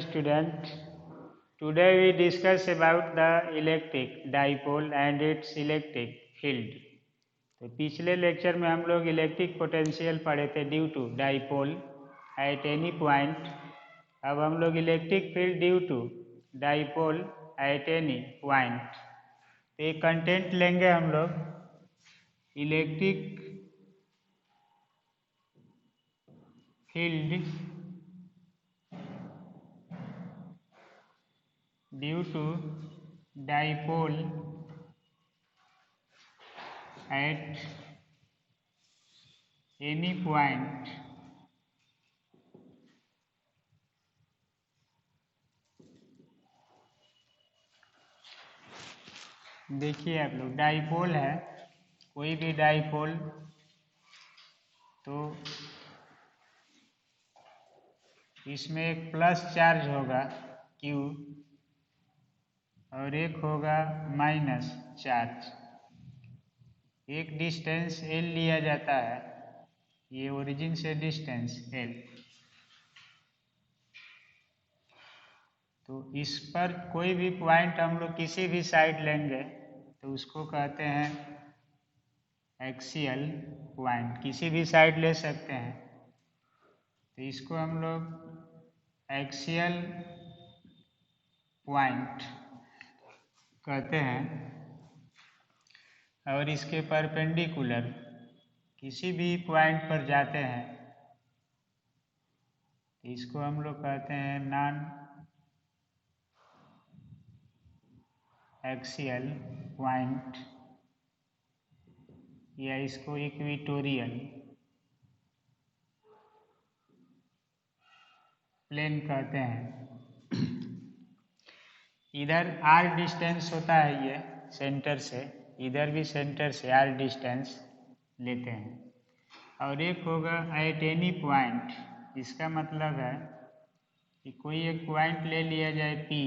student. Today we discuss about the electric dipole and its electric field. तो पिछले lecture में हम लोग इलेक्ट्रिक पोटेंशियल पढ़े थे due to dipole at any point. अब हम लोग electric field due to dipole at any point. तो ये कंटेंट लेंगे हम लोग electric field due to dipole at any point. देखिए आप लोग, डाइपोल है, कोई भी डाइपोल, तो इसमें एक प्लस चार्ज होगा Q और एक होगा माइनस चार्ज. एक डिस्टेंस L लिया जाता है, ये ओरिजिन से डिस्टेंस L. तो इस पर कोई भी पॉइंट हम लोग किसी भी साइड लेंगे तो उसको कहते हैं एक्सियल पॉइंट. किसी भी साइड ले सकते हैं, तो इसको हम लोग एक्सियल पॉइंट कहते हैं. और इसके परपेंडिकुलर किसी भी पॉइंट पर जाते हैं तो इसको हम लोग कहते हैं नॉन एक्सियल पॉइंट, या इसको इक्वेटोरियल प्लेन कहते हैं. इधर r डिस्टेंस होता है ये सेंटर से, इधर भी सेंटर से r डिस्टेंस लेते हैं. और एक होगा एट एनी पॉइंट. इसका मतलब है कि कोई एक पॉइंट ले लिया जाए P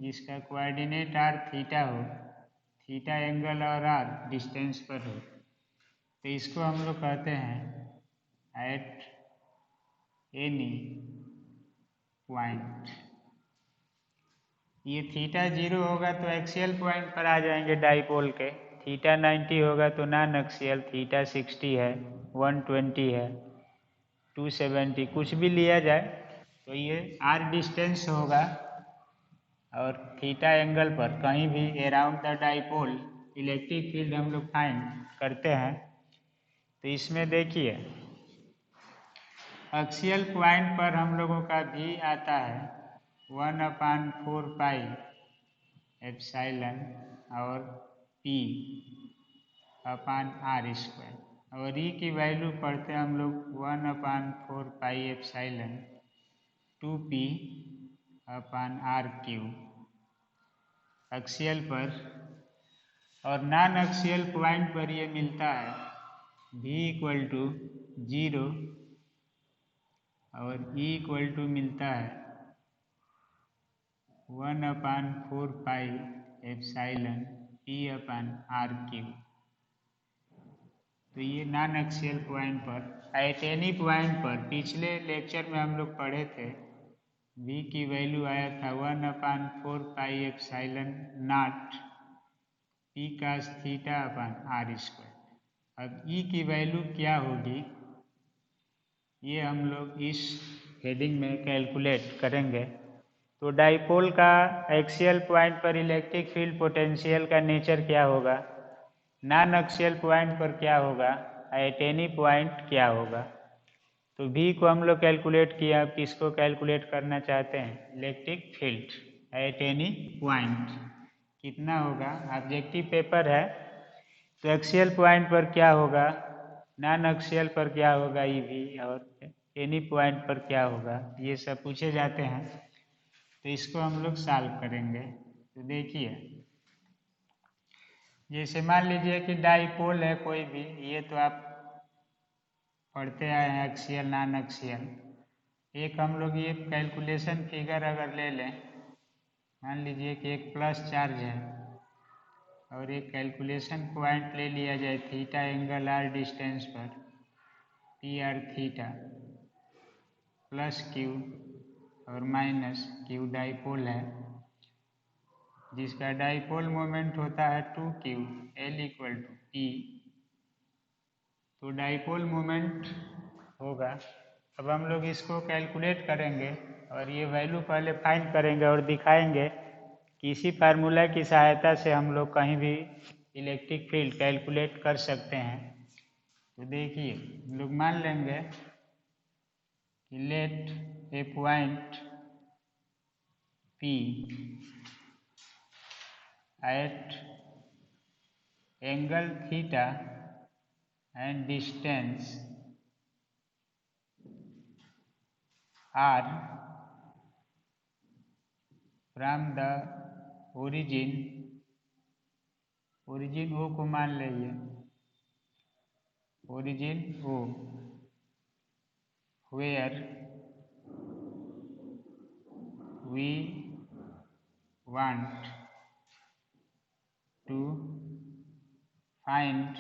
जिसका कोऑर्डिनेट r थीटा हो, थीटा एंगल और r डिस्टेंस पर हो, तो इसको हम लोग कहते हैं एट एनी पॉइंट. ये थीटा 0 होगा तो एक्सियल पॉइंट पर आ जाएंगे डाइपोल के. थीटा 90 होगा तो नॉन एक्सियल, थीटा 60 है, 120 है, 270 कुछ भी लिया जाए तो ये r डिस्टेंस होगा. और थीटा एंगल पर कहीं भी around the dipole electric field हम लोग फाइंड करते हैं. तो इसमें देखिए एक्सियल पॉइंट पर हम लोगों का भी आता है 1/4 पाई एप्सिलॉन और P अपान r स्क्वायर. और E की वैल्यू पढ़ते हैं हम लोग 1/4 पाई एप्सिलॉन 2P अपान r क्यूब एक्सियल पर. और नॉन एक्सियल पॉइंट पर ये मिलता है V इक्वल टू 0 और E इक्वल टू मिलता है 1/4 पाई एप्सिलॉन P अपान r क्यूब. तो ये नॉन एक्सियल पॉइंट पर एट एनी पॉइंट पर पिछले लेक्चर में हम लोग पढ़े थे V की वैल्यू आया था 1/4 pi epsilon naught P cos theta upon r square. अब E की वैल्यू क्या होगी ये हम लोग इस हेडिंग में कैलकुलेट करेंगे. तो डाइपोल का एक्सियल पॉइंट पर इलेक्ट्रिक फील्ड पोटेंशियल का नेचर क्या होगा, नॉन एक्सियल पॉइंट पर क्या होगा, एट एनी पॉइंट क्या होगा. तो V को हम लोग कैलकुलेट किया. अब किसको कैलकुलेट करना चाहते हैं, electric field at any point कितना होगा. ऑब्जेक्टिव पेपर है तो एक्सियल पॉइंट पर क्या होगा, नॉन एक्सियल पर क्या होगा EV, और एनी पॉइंट पर क्या होगा, ये सब पूछे जाते हैं. तो इसको हम लोग सॉल्व करेंगे. तो देखिए, जैसे मान लीजिए कि डाइपोल है कोई भी, ये तो आप पढ़ते आए हैं एक्सियल नॉन एक्सियल. एक हम लोग ये कैलकुलेशन फिगर अगर ले लें, मान लीजिए कि एक प्लस चार्ज है और एक कैलकुलेशन पॉइंट ले लिया जाए थीटा एंगल r डिस्टेंस पर P r theta plus Q और माइनस क्यू डाइपोल है, जिसका डाइपोल मोमेंट होता है 2q, L equal to P। तो डाइपोल मोमेंट होगा। अब हम लोग इसको कैलकुलेट करेंगे और ये वैल्यू पहले फाइंड करेंगे और दिखाएंगे कि इसी फार्मूला की सहायता से हम लोग कहीं भी इलेक्ट्रिक फील्ड कैलकुलेट कर सकते हैं। तो देखिए, हम लोग मान लेंगे कि let a point P at angle theta and distance r from the origin O को मान लीजिए, origin O, where we want to find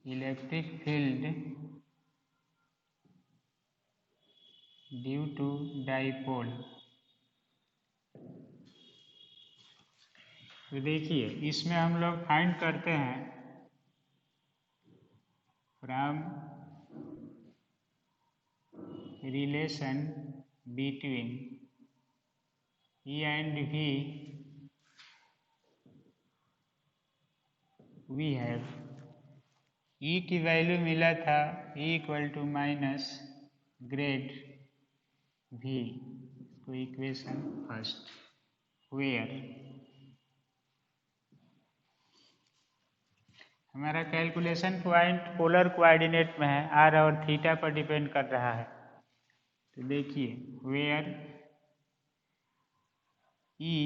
electric field due to dipole। तो देखिए, इसमें हम लोग फाइंड करते हैं from relation between E and V, we have E की वैल्यू मिला था E equal to minus grad V, तो इक्वेशन फर्स्ट, वेयर हमारा कैलकुलेशन पॉइंट पोलर कोऑर्डिनेट में है, r और थीटा पर डिपेंड कर रहा है। तो देखिए, वेयर E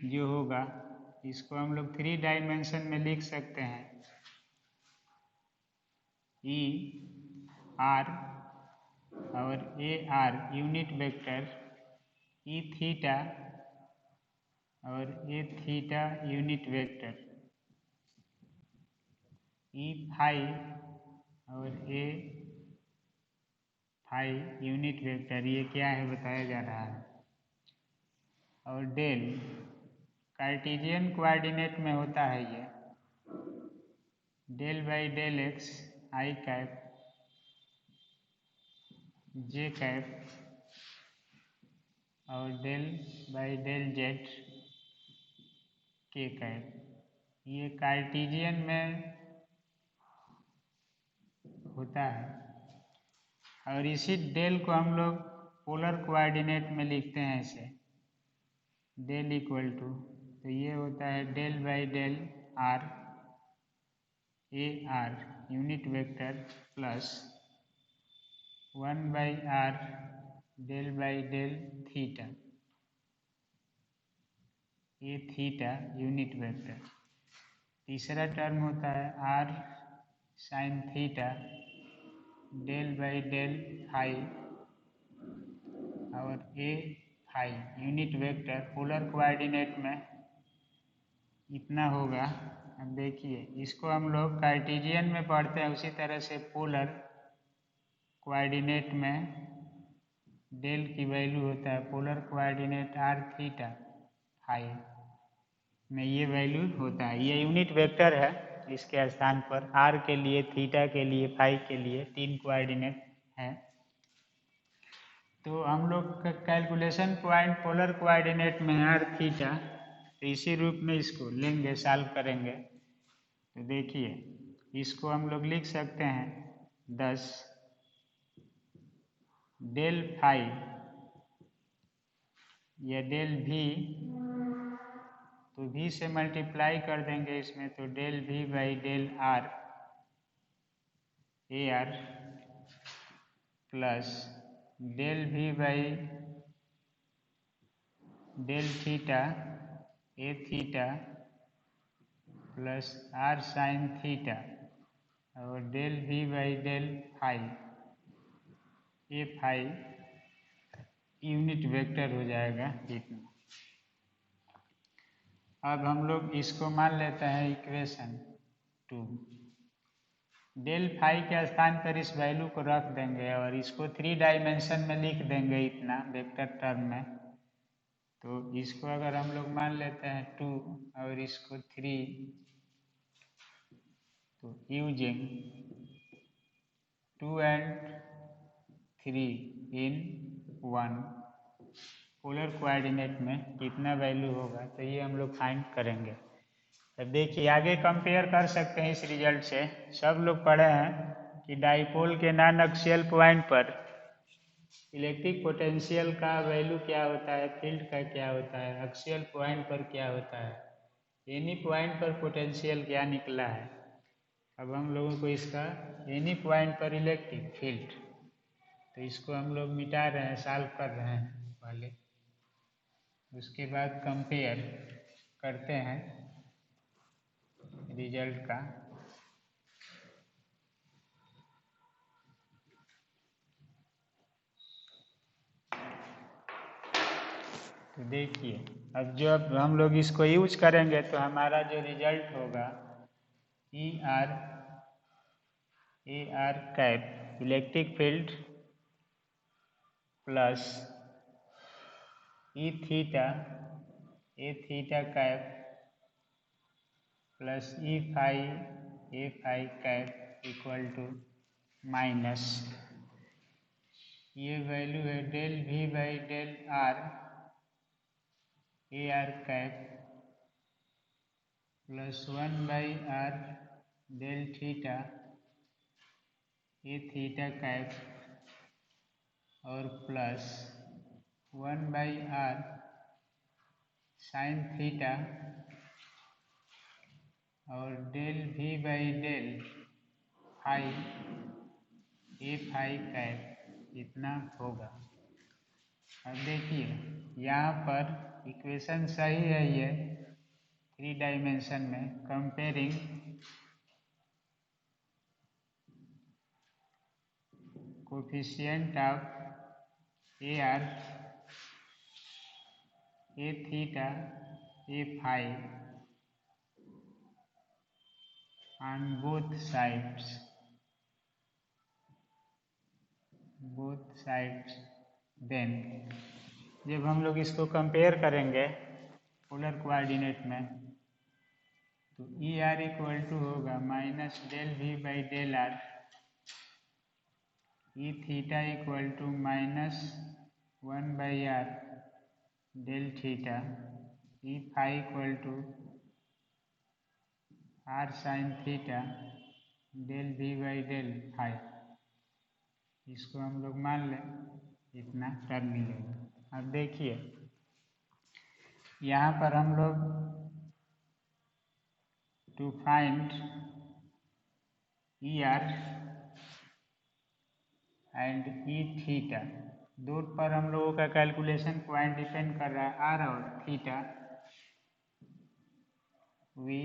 जो होगा इसको हम लोग 3 डायमेंशन में लिख सकते हैं। E r और A R unit vector, E theta और A theta unit vector, E phi और ए फाई यूनिट वेक्टर, ये क्या है बताया जा रहा है। और डेल कार्टेशियन कोऑर्डिनेट में होता है ये, del by del x i cap j cap और del by del z k cap, ये कार्टेशियन में होता है। और इसी डेल को हम लोग पोलर कोऑर्डिनेट में लिखते हैं इसे डेल इक्वल टू, तो ये होता है del by del R A R unit vector plus 1 by are del by del theta A theta unit vector. तीसरा टर्म होता है R sine theta del by del phi और A phi unit vector polar coordinate में इतना होगा। अब देखिए, इसको हम लोग कार्टेशियन में पढ़ते हैं, उसी तरह से पोलर कोऑर्डिनेट में डेल की वैल्यू होता है, polar coordinate r theta phi में ये वैल्यू होता है। ये यूनिट वेक्टर है, इसके स्थान पर आर के लिए, थीटा के लिए, फाई के लिए 3 कोऑर्डिनेट है। तो हम लोग का कैलकुलेशन पॉइंट पोलर कोऑर्डिनेट में आर थीटा, तो इसी रूप में इसको लेंगे, सॉल्व करेंगे। तो देखिए, इसको हम लोग लिख सकते हैं 10 डेल फाई या डेल भी, तो भी से मल्टीप्लाई कर देंगे इसमें, तो डेल भी by del R A R plus del भी by del theta A theta plus R sine theta और डेल भी by del phi A phi unit vector हो जाएगा इतना। अब हम लोग इसको मान लेते हैं इक्वेशन 2। डेल फाई के स्थान पर इस वैल्यू को रख देंगे और इसको 3 डायमेंशन में लिख देंगे इतना वेक्टर टर्म में। तो इसको अगर हम लोग मान लेते हैं 2 और इसको 3, तो using 2 and 3 in 1 polar coordinate में कितना वैल्यू होगा, तो ये हम लोग फाइंड करेंगे। तब देखिए आगे कंपेयर कर सकते हैं इस रिजल्ट से। सब लोग पढ़े हैं कि डाइपोल के नॉन एक्सियल पॉइंट पर इलेक्ट्रिक पोटेंशियल का वैल्यू क्या होता है, फील्ड का क्या होता है, एक्सियल पॉइंट पर क्या होता है, एनी पॉइंट पर पोटेंशियल क्या निकला है। अब हम लोगों को इसका एनी पॉइंट पर इलेक्ट्रिक फील्ड, तो इसको हम लोग मिटा रहे हैं, सॉल्व कर रहे हैं पहले। उसके बाद कंपेयर करते हैं रिजल्ट का। तो देखिए अब जब हम लोग इसको यूज करेंगे तो हमारा जो रिजल्ट होगा A R cap electric field plus A theta cap plus A phi cap equal to minus, ये वैल्यू है del we by del R A R cap plus 1 by are del theta A theta cap और plus 1 by R sine theta और del we by del phi A phi cap इतना होगा। अब देखिए यहाँ पर इक्वेशन सही है, ये 3 डायमेंशन में comparing coefficient of a r a theta a phi on both sides then जब हम लोग इसको कंपेयर करेंगे पोलर कोऑर्डिनेट में, तो ई आर इक्वल टू होगा minus del we by del r, E theta equal to minus 1 by are del theta, E phi equal to r sine theta del we by del phi. इसको हम लोग मान लें इतना term मिलेगा। अब देखिए यहाँ पर हम लोग to find E r and E theta, दो पर हम लोगों का कैलकुलेशन पॉइंट डिपेंड कर रहा है आर और theta. We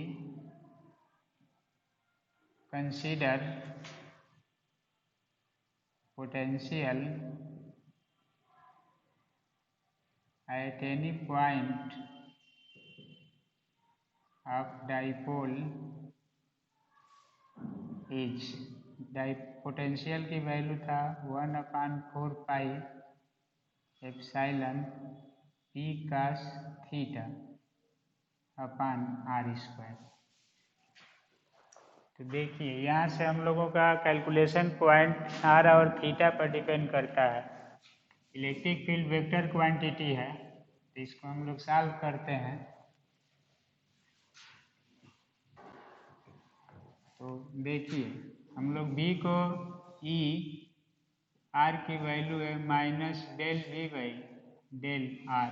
consider potential at any point of dipole is, potential की वैल्यू था 1/4 pi epsilon P cos theta upon are square. तो देखिए यहाँ से हम लोगों का कैलकुलेशन पॉइंट आर और थीटा पर डिपेंड करता है। इलेक्ट्रिक फील्ड वेक्टर क्वांटिटी है, तो इसको हम लोग सॉल्व करते हैं। तो देखिए हम लोग बी को ई आर की वैल्यू है minus del we by del R,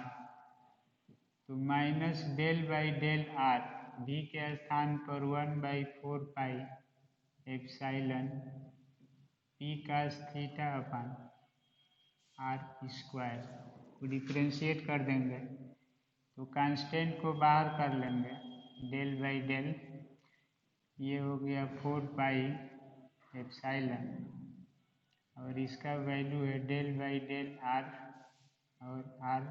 तो minus del by del R B के स्थान पर 1/4 pi epsilon P cos theta upon are square को डिफ्रेंशिएट कर देंगे, तो कांस्टेंट को बाहर कर लेंगे, डेल बाई डेल ये हो गया 4 पाई एप्सिलॉन और इसका वैल्यू है डेल बाई डेल आर, और आर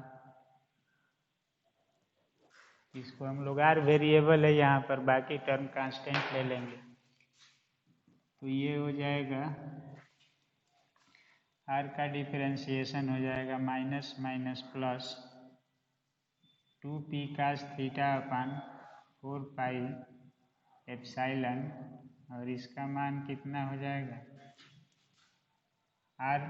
इसको हम लोग आर वेरिएबल है यहाँ पर, बाकी टर्म कांस्टेंट ले लेंगे। तो ये हो जाएगा आर का डिफरेंशिएशन हो जाएगा minus minus plus 2p cos theta upon 4 pi epsilon, और इसका मान कितना हो जाएगा, r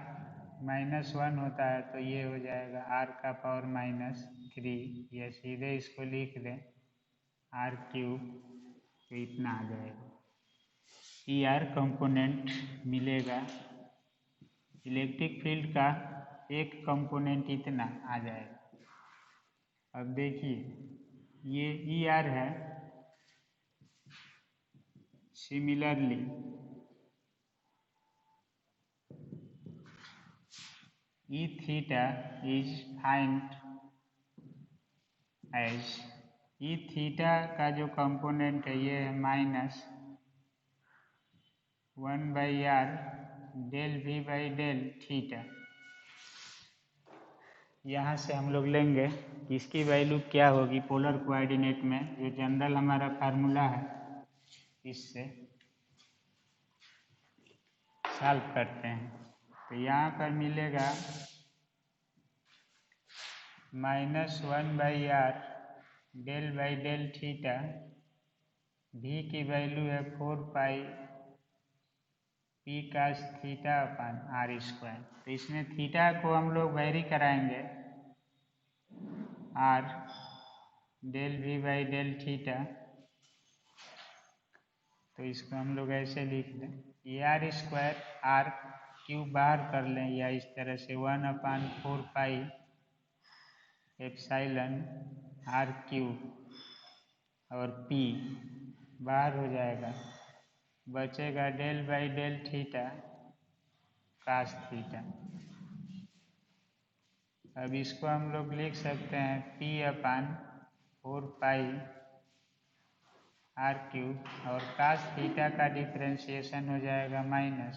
-1 होता है तो ये हो जाएगा r का पावर -3, या सीधे इसको लिख दें r³ तो इतना आ जाएगा। ER कंपोनेंट मिलेगा, इलेक्ट्रिक फील्ड का एक कंपोनेंट इतना आ जाएगा। अब देखिए ये ER है, similarly E theta is find as, E theta का जो कंपोनेंट है ये है -1/r del v by del theta. यहाँ से हम लोग लेंगे इसकी वैल्यू क्या होगी पोलर कोऑर्डिनेट में, जो जनरल हमारा फार्मूला है, इससे सॉल्व करते हैं। तो यहाँ पर मिलेगा -1/r del by del theta, v की वैल्यू है 4 पाई p कास थीटा अपान r²। तो इसमें थीटा को हम लोग वेरी कराएंगे r del v by del theta, तो इसको हम लोग ऐसे लिख लें, ये r² r³ बाहर कर लें, या इस तरह से 1/4 पाई एप्साइलन r³ और p बाहर हो जाएगा, बचेगा del by del theta cos theta. अब इसको हम लोग लिख सकते हैं p/4 पाई r³ और कास थीटा का डिफरेंशिएशन हो जाएगा माइनस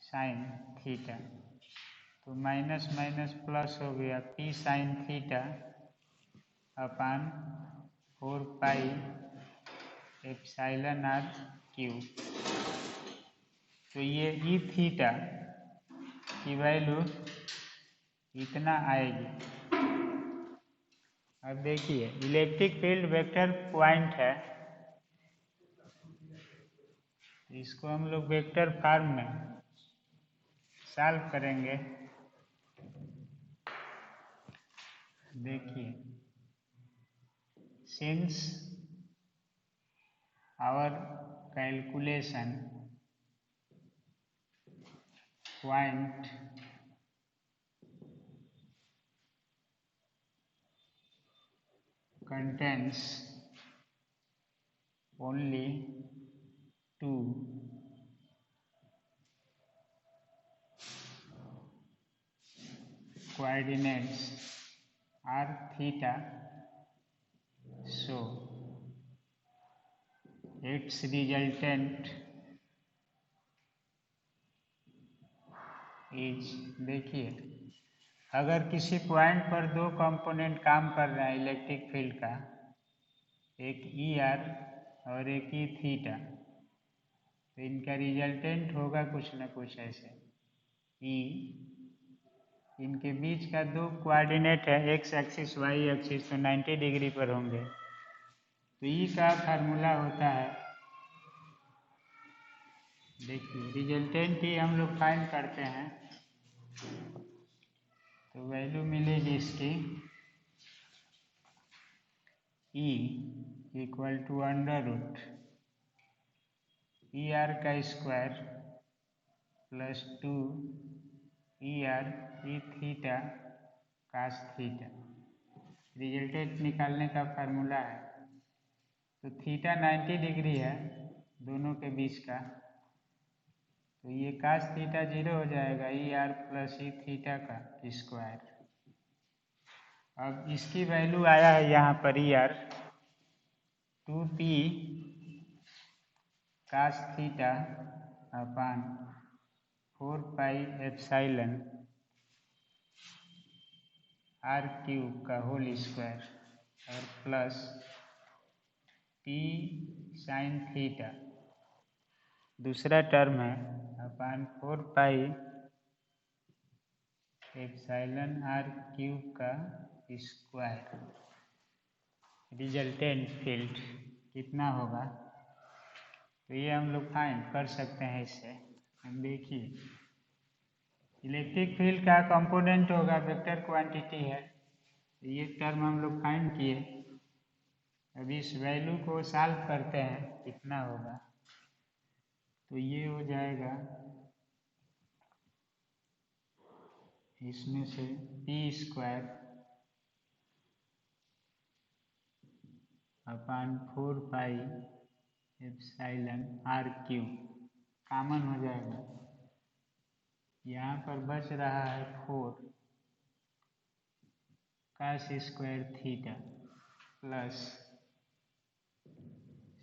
साइन थीटा, तो माइनस माइनस प्लस हो गया p sine theta upon 4 pi epsilon r³। तो ये E थीटा की वैल्यू इतना आएगी। अब देखिए इलेक्ट्रिक फील्ड वेक्टर पॉइंट है, इसको हम लोग वेक्टर फॉर्म में सॉल्व करेंगे। देखिए since our calculation point contains only two coordinates r theta, so its resultant is, देखिए अगर किसी पॉइंट पर दो कंपोनेंट काम कर रहे हैं इलेक्ट्रिक फील्ड का, एक ER और एक E थीटा, तो इनका रिजल्टेंट होगा कुछ न कुछ ऐसे। E इनके बीच का दो कोऑर्डिनेट है x एक्सिस y एक्सिस, तो 90 डिग्री पर होंगे। तो E का फार्मूला होता है, देखिए रिजल्टेंट ही हम लोग फाइंड करते हैं, तो वैल्यू मिलेगी इसकी E equal to under root ER का square plus 2 ER E theta cos theta. Resultant निकालने का फार्मूला है, तो थीटा 90 डिग्री है दोनों के बीच का, तो ये कास थीटा 0 हो जाएगा ER प्लस E थीटा का स्क्वायर। अब इसकी वैल्यू आया है यहाँ पर ER 2p cos theta upon 4 pi epsilon r³ का होल स्क्वायर और प्लस p साइन थीटा दूसरा टर्म है upon 4 pi epsilon r cube का स्क्वायर। रिजल्टेंट फील्ड कितना होगा, तो ये हम लोग फाइंड कर सकते हैं इससे। हम देखिए इलेक्ट्रिक फील्ड का कंपोनेंट होगा वेक्टर क्वांटिटी है, ये टर्म हम लोग फाइंड किए। अभी इस वैल्यू को सॉल्व करते हैं कितना होगा, तो ये हो जाएगा इसमें से p square upon 4 pi epsilon r cube common हो जाएगा। यहाँ पर बच रहा है 4 cos square theta plus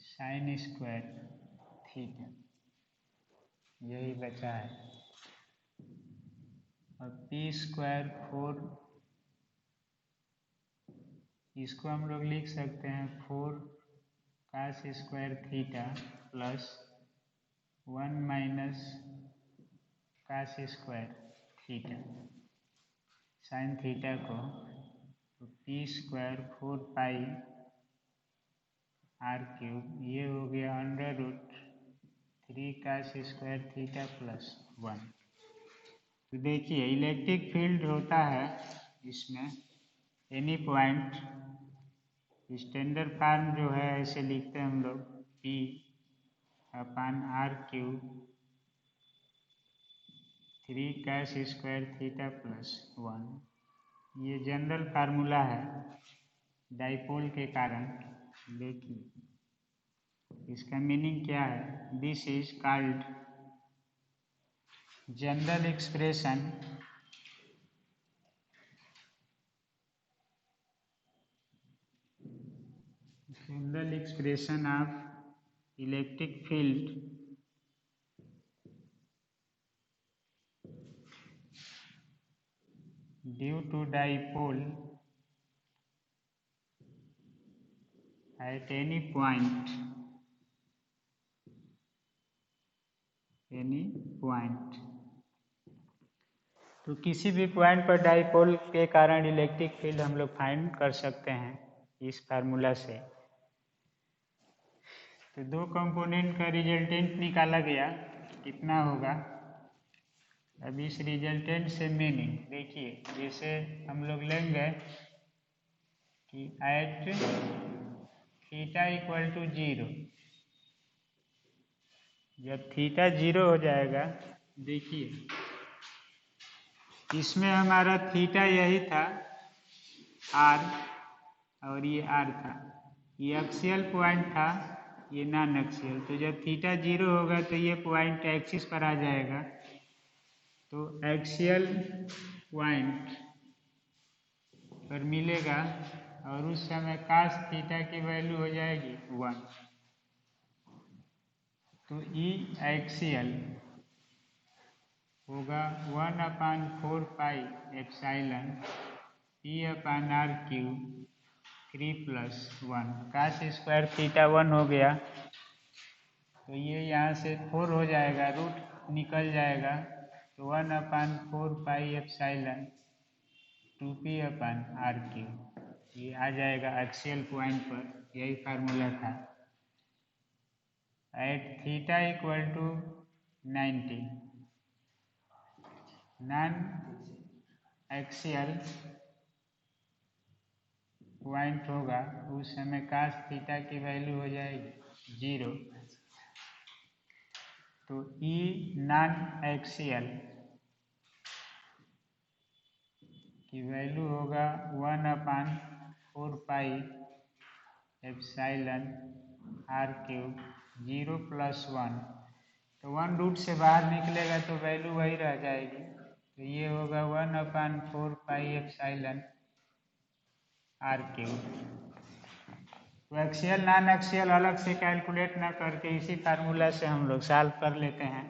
sine square theta, यही बचा है। और पी स्क्वायर 4 इसको हम लोग लिख सकते हैं 4 cos square theta plus 1 minus cos square theta sine theta को, तो p square 4 pi r cube, ये हो गया under root 3 cos square theta plus 1। तो देखिए इलेक्ट्रिक फील्ड होता है इसमें एनी पॉइंट, स्टैंडर्ड फॉर्म जो है ऐसे लिखते हैं हम लोग p upon r cube 3 cos square theta plus 1। ये जनरल फार्मूला है डाइपोल के कारण। देखिए इसका मीनिंग क्या है, this is called general expression of electric field due to dipole at any point तो किसी भी पॉइंट पर डाइपोल के कारण इलेक्ट्रिक फील्ड हम लोग फाइंड कर सकते हैं इस फार्मूला से। तो दो कंपोनेंट का रिजल्टेंट निकाला गया, कितना होगा। अब इस रिजल्टेंट से मीनिंग देखिए, जैसे हम लोग लेंगे कि एट थीटा इक्वल टू 0, जब थीटा 0 हो जाएगा, देखिए इसमें हमारा थीटा यही था आर, और ये आर था, ये एक्सियल पॉइंट था, ये नॉन एक्सियल। तो जब थीटा 0 होगा तो ये पॉइंट एक्सिस पर आ जाएगा, तो एक्सियल पॉइंट पर मिलेगा, और उस समय कास थीटा की वैल्यू हो जाएगी 1। तो ई एक्सियल होगा 1 upon 4 pi epsilon p upon r cube 3 plus 1 cos square theta 1 हो गया, तो ये यहाँ से 4 हो जाएगा, रूट निकल जाएगा, तो 1 upon 4 pi epsilon 2p upon r cube, ये आ जाएगा एक्सियल पॉइंट पर। यही फार्मूला था at theta equal to 90, non axial point होगा, उस समय कास थीटा की वैल्यू हो जाएगी 0। तो ई नॉन एक्सियल की वैल्यू होगा 1 upon 4 pi epsilon r cube 0 plus 1, तो 1 रूट से बाहर निकलेगा तो वैल्यू वही रह जाएगी, तो ये होगा 1 upon 4 pi epsilon r cube. तो एक्सियल नॉन एक्सियल अलग से कैलकुलेट ना करके इसी फार्मूला से हम लोग सॉल्व कर लेते हैं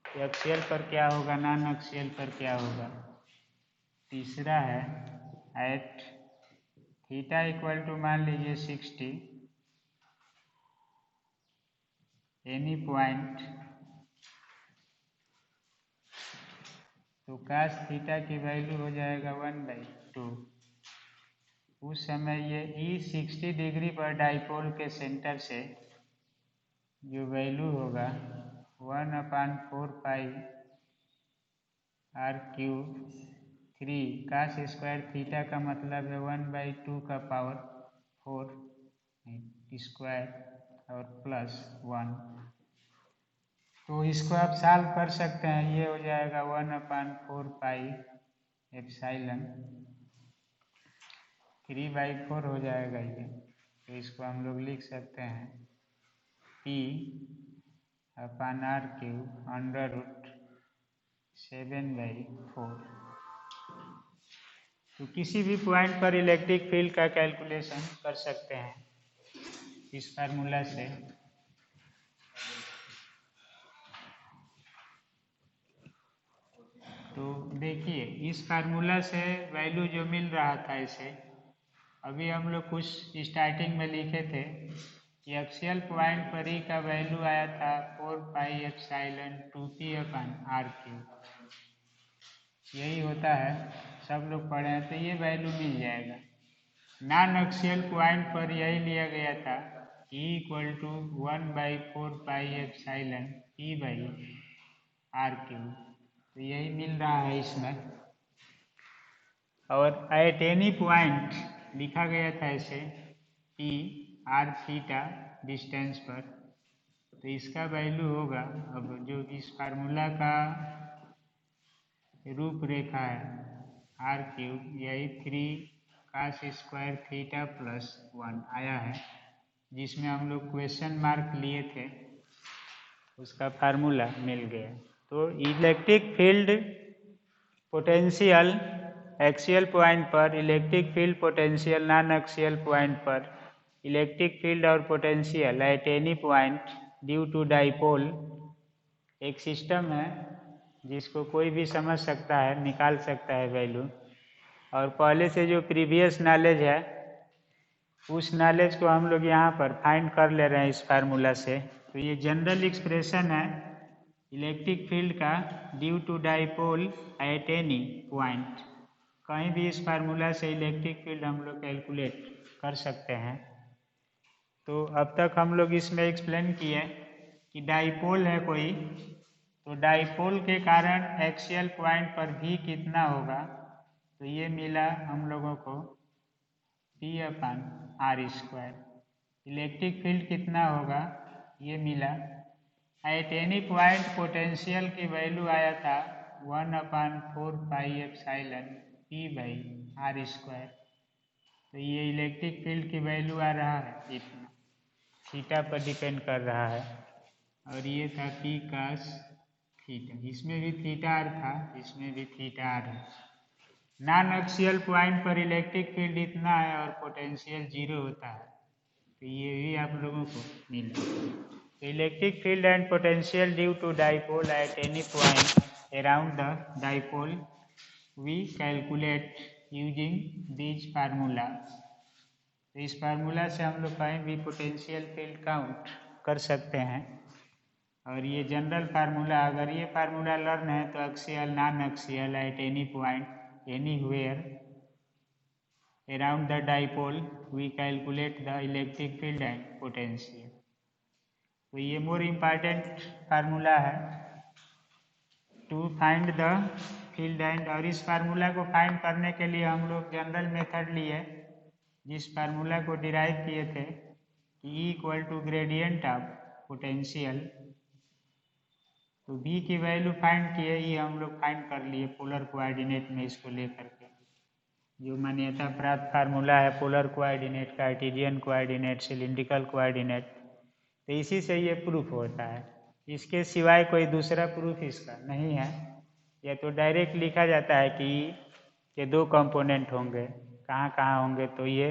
कि एक्सियल पर क्या होगा, नॉन एक्सियल पर क्या होगा। तीसरा है एट थीटा इक्वल टू मान लीजिए 60, एनी पॉइंट, तो cos थीटा की वैल्यू हो जाएगा 1/2। उस समय ये E 60 डिग्री पर डाइपोल के सेंटर से जो वैल्यू होगा 1/4 पाई r³ 3 cos स्क्वायर थीटा का मतलब है 1/2 का पावर 4 स्क्वायर और प्लस 1। तो इसको आप सॉल्व कर सकते हैं। ये हो जाएगा 1/4 पाई एप्सिलॉन 3/4 हो जाएगा ये। तो इसको हम लोग लिख सकते हैं P/r³ √7/4। तो किसी भी पॉइंट पर इलेक्ट्रिक फील्ड का कैलकुलेशन कर सकते हैं इस फार्मूला से। तो देखिए इस फार्मूला से वैल्यू जो मिल रहा था इसे, अभी हम लोग कुछ स्टार्टिंग में लिखे थे कि एक्सियल पॉइंट पर ही का वैल्यू आया था 4πε 2P/r³। यही होता है, सब लोग पढ़े हैं तो ये वैल्यू मिल जाएगा। नॉन एक्सियल पॉइंट पर यही लिया गया था E = 1/4πε P/r³। तो यही मिल रहा है इसमें। और एट एनी पॉइंट लिखा गया था इसे P r θ डिस्टेंस पर। तो इसका वैल्यू होगा, अब जो इस फार्मूला का रूपरेखा है r³ यही 3 cos स्क्वायर थीटा प्लस 1 आया है, जिसमें हम लोग क्वेश्चन मार्क लिए थे, उसका फार्मूला मिल गया। तो electric field potential axial point पर, electric field potential non axial point पर, इलेक्ट्रिक फील्ड और potential at any point due to dipole एक सिस्टम है जिसको कोई भी समझ सकता है, निकाल सकता है वैल्यू। और पहले से जो प्रीवियस नॉलेज है उस नॉलेज को हम लोग यहाँ पर फाइंड कर ले रहे हैं इस फार्मूला से। तो ये जनरल एक्सप्रेशन है इलेक्ट्रिक फील्ड का due to dipole at any point. कहीं भी इस फार्मूला से इलेक्ट्रिक फील्ड हम लोग कैलकुलेट कर सकते हैं। तो अब तक हम लोग इसमें एक्सप्लेन किए कि डाइपोल है कोई, तो डाइपोल के कारण एक्सियल पॉइंट पर भी कितना होगा। तो ये मिला हम लोगों को P/r²। इलेक्ट्रिक फील्ड कितना होगा ये मिला। एट एनी पॉइंट पोटेंशियल की वैल्यू आया था 1/4πε P/r²। तो ये इलेक्ट्रिक फील्ड की वैल्यू आ रहा है इतना, थीटा पर डिपेंड कर रहा है। और ये था P cos थीटा, इसमें भी थीटा r था, इसमें भी थीटा r है। नॉन एक्सियल पॉइंट पर इलेक्ट्रिक फील्ड इतना है और पोटेंशियल 0 होता है। तो ये भी आप लोगों को मिला। तो electric field and potential due to dipole at any point around the dipole we calculate using this formula. तो इस फार्मूला से हम लोग कहीं भी पोटेंशियल फील्ड काउंट कर सकते हैं। और ये जनरल फार्मूला, अगर ये फार्मूला लर्न है तो axial non axial at any point anywhere around the dipole we calculate the electric field and potential. तो ये मोर इम्पॉर्टेंट फार्मूला है to find the field and. और इस फार्मूला को फाइंड करने के लिए हम लोग जनरल मेथड लिए, जिस फार्मूला को डिराइव किए थे कि E = ग्रेडियंट ऑफ पोटेंशियल। तो B की वैल्यू फाइंड किए, ये हम लोग फाइंड कर लिए पोलर कोऑर्डिनेट में इसको लेकर के। जो मान्यता प्राप्त फार्मूला है polar coordinate, Cartesian coordinate, cylindrical coordinate, तो इसी से ये प्रूफ होता है। इसके सिवाय कोई दूसरा प्रूफ इसका नहीं है। या तो डायरेक्ट लिखा जाता है कि ये 2 कंपोनेंट होंगे, कहाँ कहाँ होंगे, तो ये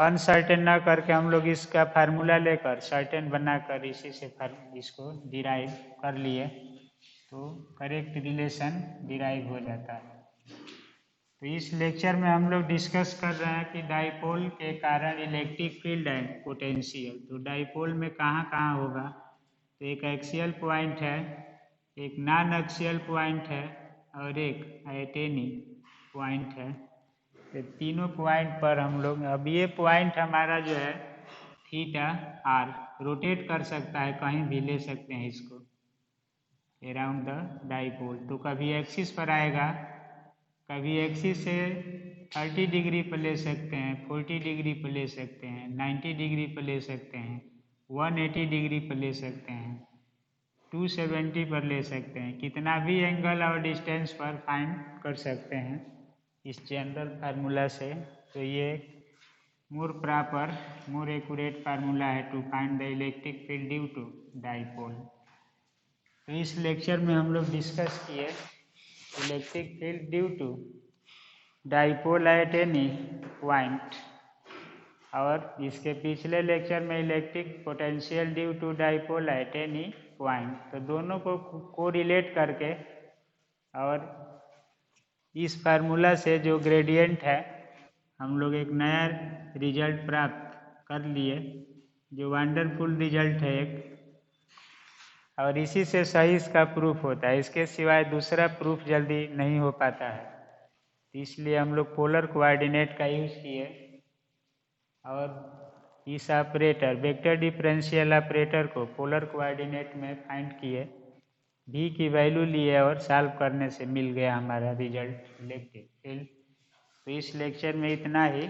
अनसर्टेन ना करके हम लोग इसका फार्मूला लेकर सर्टेन बनाकर इसी से इसको डिराइव कर लिए, तो करेक्ट रिलेशन डिराइव हो जाता है। तो इस लेक्चर में हम लोग डिस्कस कर रहे हैं कि डाइपोल के कारण इलेक्ट्रिक फील्ड एंड पोटेंशियल। तो डाइपोल में कहाँ कहाँ होगा तो एक एक्सियल पॉइंट है, एक नॉन एक्सियल पॉइंट है और एक एटेनी पॉइंट है। तो तीनों पॉइंट पर हम लोग, अब ये पॉइंट हमारा जो है थीटा आर रोटेट कर सकता है, कहीं भी ले सकते हैं इसको अराउंड द डाइपोल। तो कभी एक्सिस पर आएगा, कभी एक्सिस से 30 डिग्री पर ले सकते हैं, 40 डिग्री पर ले सकते हैं, 90 डिग्री पर ले सकते हैं, 180 डिग्री पर ले सकते हैं, 270 पर ले सकते हैं। कितना भी एंगल और डिस्टेंस पर फाइंड कर सकते हैं इस जनरल फार्मूला से। तो ये more proper, more accurate formula है to find the electric field due to dipole. तो इस लेक्चर में हम लोग डिस्कस किए electric field due to dipole at any point, और इसके पिछले लेक्चर में electric potential due to dipole at any point. तो दोनों को कोरिलेट करके और इस फार्मूला से जो ग्रेडियंट है हम लोग एक नया रिजल्ट प्राप्त कर लिए, जो वंडरफुल रिजल्ट है एक, और इसी से सही इसका प्रूफ होता है। इसके सिवाय दूसरा प्रूफ जल्दी नहीं हो पाता है। इसलिए हम लोग पोलर कोऑर्डिनेट का यूज किए और इस ऑपरेटर वेक्टर डिफरेंशियल ऑपरेटर को पोलर कोऑर्डिनेट में फाइंड किए, भी की वैल्यू लिए और सॉल्व करने से मिल गया हमारा रिजल्ट इलेक्ट्रिक फील्ड। तो इस लेक्चर में इतना ही।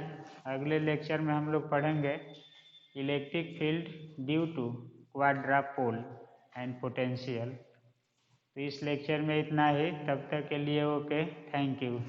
अगले लेक्चर में हम लोग पढ़ेंगे electric field due to quadrupole and potential. तो इस लेक्चर में इतना ही, तब तक के लिए ओके, थैंक यू।